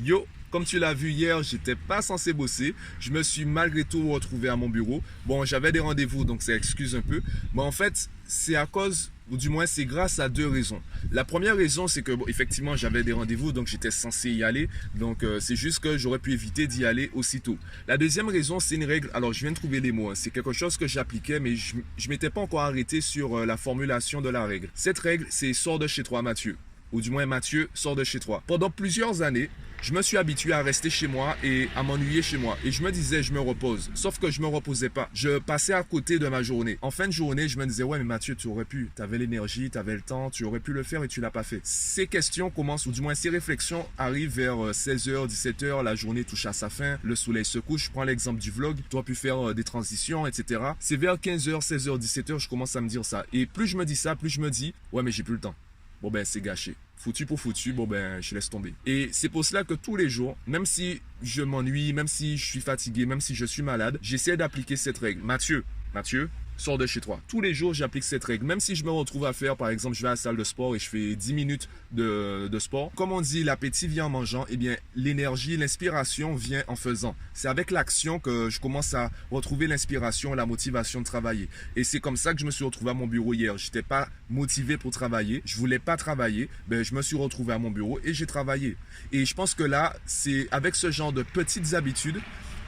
Yo, comme tu l'as vu hier, j'étais pas censé bosser. Je me suis malgré tout retrouvé à mon bureau. Bon, j'avais des rendez-vous, donc ça excuse un peu. Mais en fait, c'est à cause, ou du moins c'est grâce à deux raisons. La première raison, c'est que bon, effectivement, j'avais des rendez-vous, donc j'étais censé y aller. Donc c'est juste que j'aurais pu éviter d'y aller aussitôt. La deuxième raison, c'est une règle. Alors, je viens de trouver les mots. Hein. C'est quelque chose que j'appliquais, mais je m'étais pas encore arrêté sur la formulation de la règle. Cette règle, c'est sors de chez toi, Mathieu. Ou du moins Mathieu, sors de chez toi. Pendant plusieurs années, je me suis habitué à rester chez moi et à m'ennuyer chez moi. Et je me disais, je me repose. Sauf que je me reposais pas. Je passais à côté de ma journée. En fin de journée, je me disais, ouais, mais Mathieu, tu aurais pu. Tu avais l'énergie, tu avais le temps, tu aurais pu le faire et tu l'as pas fait. Ces questions commencent, ou du moins ces réflexions arrivent vers 16h, 17h. La journée touche à sa fin. Le soleil se couche. Je prends l'exemple du vlog. Tu as pu faire des transitions, etc. C'est vers 15h, 16h, 17h, je commence à me dire ça. Et plus je me dis ça, plus je me dis, ouais, mais j'ai plus le temps. Bon ben c'est gâché. Foutu pour foutu, bon ben je laisse tomber. Et c'est pour cela que tous les jours, même si je m'ennuie, même si je suis fatigué, même si je suis malade, j'essaie d'appliquer cette règle. Mathieu, sors de chez toi. Tous les jours, j'applique cette règle. Même si je me retrouve à faire, par exemple, je vais à la salle de sport et je fais 10 minutes de sport. Comme on dit, l'appétit vient en mangeant. Eh bien, l'énergie, l'inspiration vient en faisant. C'est avec l'action que je commence à retrouver l'inspiration et la motivation de travailler. Et c'est comme ça que je me suis retrouvé à mon bureau hier. Je n'étais pas motivé pour travailler. Je voulais pas travailler. Ben, je me suis retrouvé à mon bureau et j'ai travaillé. Et je pense que là, c'est avec ce genre de petites habitudes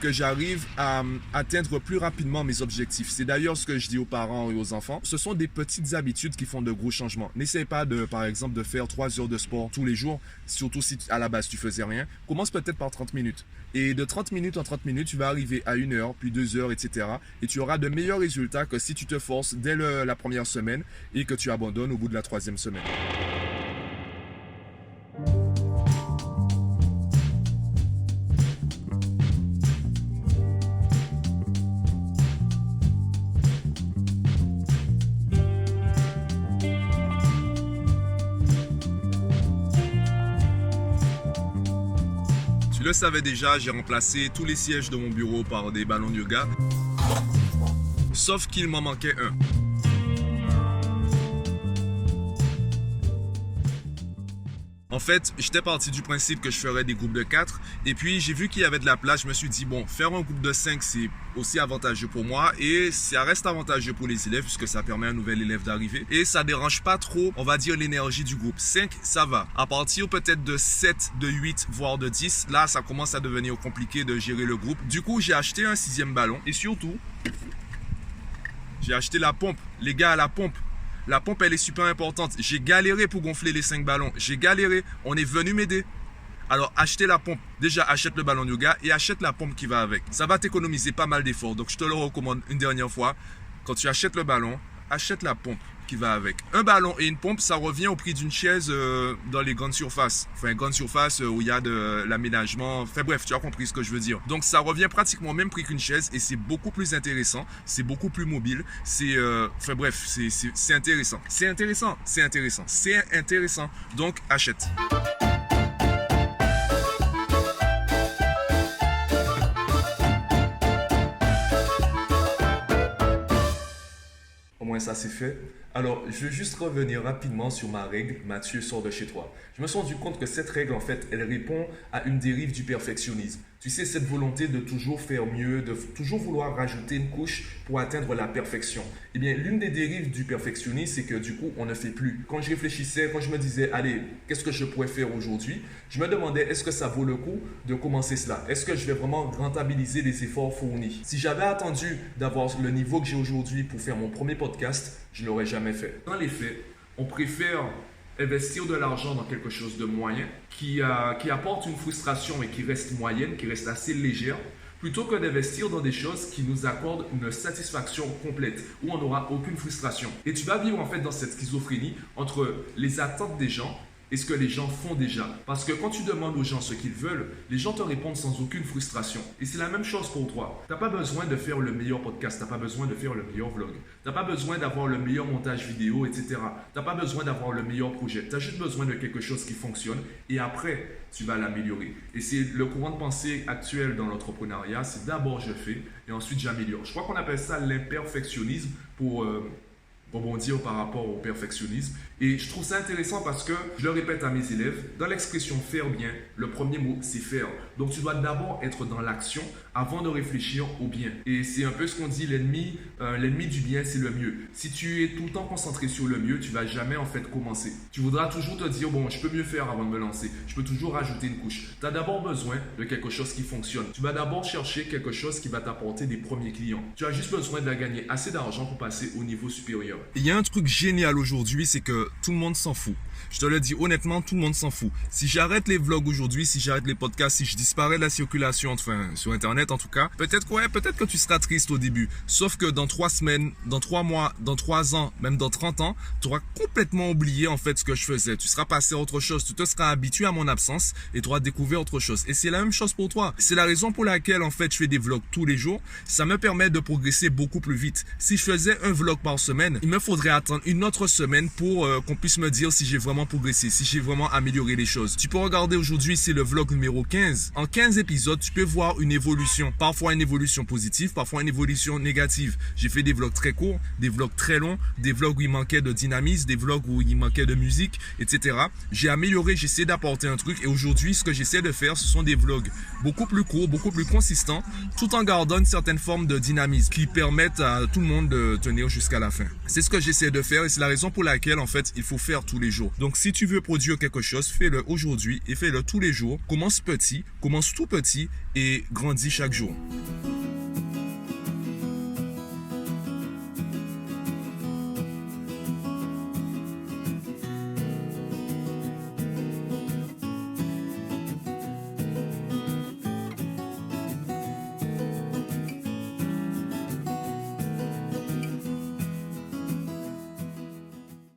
que j'arrive à atteindre plus rapidement mes objectifs. C'est d'ailleurs ce que je dis aux parents et aux enfants. Ce sont des petites habitudes qui font de gros changements. N'essaie pas par exemple, de faire 3 heures de sport tous les jours, surtout si à la base tu faisais rien. Commence peut-être par 30 minutes. Et de 30 minutes en 30 minutes, tu vas arriver à 1 heure, puis 2 heures, etc. Et tu auras de meilleurs résultats que si tu te forces dès la première semaine et que tu abandonnes au bout de la 3e semaine. Tu le savais déjà, j'ai remplacé tous les sièges de mon bureau par des ballons de yoga. Sauf qu'il m'en manquait un. En fait, j'étais parti du principe que je ferais des groupes de 4 et puis j'ai vu qu'il y avait de la place. Je me suis dit, bon, faire un groupe de 5, c'est aussi avantageux pour moi et ça reste avantageux pour les élèves puisque ça permet à un nouvel élève d'arriver et ça dérange pas trop, on va dire, l'énergie du groupe. 5, ça va. À partir peut-être de 7, de 8, voire de 10, là, ça commence à devenir compliqué de gérer le groupe. Du coup, j'ai acheté un 6e ballon et surtout, j'ai acheté la pompe. Les gars, la pompe. La pompe, elle est super importante. J'ai galéré pour gonfler les 5 ballons. J'ai galéré. On est venu m'aider. Alors, achetez la pompe. Déjà, achète le ballon de yoga et achète la pompe qui va avec. Ça va t'économiser pas mal d'efforts. Donc, je te le recommande une dernière fois. Quand tu achètes le ballon, achète la pompe qui va avec. Un ballon et une pompe, ça revient au prix d'une chaise dans les grandes surfaces. Enfin, grandes surfaces où il y a de l'aménagement. Enfin bref, tu as compris ce que je veux dire. Donc, ça revient pratiquement au même prix qu'une chaise et c'est beaucoup plus intéressant. C'est beaucoup plus mobile. Enfin bref, c'est intéressant. C'est intéressant. C'est intéressant. C'est intéressant. Donc, achète. Au moins ça c'est fait. Alors, je vais juste revenir rapidement sur ma règle, Mathieu, sors de chez toi. Je me suis rendu compte que cette règle, en fait, elle répond à une dérive du perfectionnisme. Tu sais, cette volonté de toujours faire mieux, de toujours vouloir rajouter une couche pour atteindre la perfection. Eh bien, l'une des dérives du perfectionnisme, c'est que du coup, on ne fait plus. Quand je réfléchissais, quand je me disais, allez, qu'est-ce que je pourrais faire aujourd'hui? Je me demandais, est-ce que ça vaut le coup de commencer cela? Est-ce que je vais vraiment rentabiliser les efforts fournis? Si j'avais attendu d'avoir le niveau que j'ai aujourd'hui pour faire mon premier podcast, je ne l'aurais jamais fait. Dans les faits, on préfère investir de l'argent dans quelque chose de moyen, qui apporte une frustration et qui reste moyenne, qui reste assez légère, plutôt que d'investir dans des choses qui nous accordent une satisfaction complète, où on n'aura aucune frustration. Et tu vas vivre en fait dans cette schizophrénie entre les attentes des gens et ce que les gens font déjà. Parce que quand tu demandes aux gens ce qu'ils veulent, les gens te répondent sans aucune frustration. Et c'est la même chose pour toi. Tu n'as pas besoin de faire le meilleur podcast, tu n'as pas besoin de faire le meilleur vlog, tu n'as pas besoin d'avoir le meilleur montage vidéo, etc. Tu n'as pas besoin d'avoir le meilleur projet. Tu as juste besoin de quelque chose qui fonctionne et après, tu vas l'améliorer. Et c'est le courant de pensée actuel dans l'entrepreneuriat, c'est d'abord je fais et ensuite j'améliore. Je crois qu'on appelle ça l'imperfectionnisme pour rebondir par rapport au perfectionnisme. Et je trouve ça intéressant parce que, je le répète à mes élèves, dans l'expression faire bien, le premier mot c'est faire. Donc tu dois d'abord être dans l'action avant de réfléchir au bien. Et c'est un peu ce qu'on dit, l'ennemi du bien c'est le mieux. Si tu es tout le temps concentré sur le mieux, tu vas jamais en fait commencer. Tu voudras toujours te dire, bon, je peux mieux faire avant de me lancer. Je peux toujours rajouter une couche. Tu as d'abord besoin de quelque chose qui fonctionne. Tu vas d'abord chercher quelque chose qui va t'apporter des premiers clients. Tu as juste besoin de gagner assez d'argent pour passer au niveau supérieur. Il y a un truc génial aujourd'hui, c'est que tout le monde s'en fout. Je te le dis honnêtement, tout le monde s'en fout. Si j'arrête les vlogs aujourd'hui, si j'arrête les podcasts, si je disparais de la circulation, enfin sur Internet en tout cas, peut-être que tu seras triste au début. Sauf que dans 3 semaines, dans 3 mois, dans 3 ans, même dans 30 ans, tu auras complètement oublié en fait ce que je faisais. Tu seras passé à autre chose, tu te seras habitué à mon absence et tu auras découvert autre chose. Et c'est la même chose pour toi. C'est la raison pour laquelle en fait je fais des vlogs tous les jours. Ça me permet de progresser beaucoup plus vite. Si je faisais un vlog par semaine, il me faudrait attendre une autre semaine pour qu'on puisse me dire si j'ai vraiment progressé, si j'ai vraiment amélioré les choses. Tu peux regarder aujourd'hui, c'est le vlog numéro 15. En 15 épisodes, tu peux voir une évolution. Parfois une évolution positive, parfois une évolution négative. J'ai fait des vlogs très courts, des vlogs très longs, des vlogs où il manquait de dynamisme, des vlogs où il manquait de musique, etc. J'ai amélioré, j'essaie d'apporter un truc et aujourd'hui, ce que j'essaie de faire, ce sont des vlogs beaucoup plus courts, beaucoup plus consistants, tout en gardant une certaine forme de dynamisme qui permettent à tout le monde de tenir jusqu'à la fin. C'est ce que j'essaie de faire et c'est la raison pour laquelle en fait il faut faire tous les jours. Donc si tu veux produire quelque chose, fais-le aujourd'hui et fais-le tous les jours. Commence petit, commence tout petit et grandis chaque jour.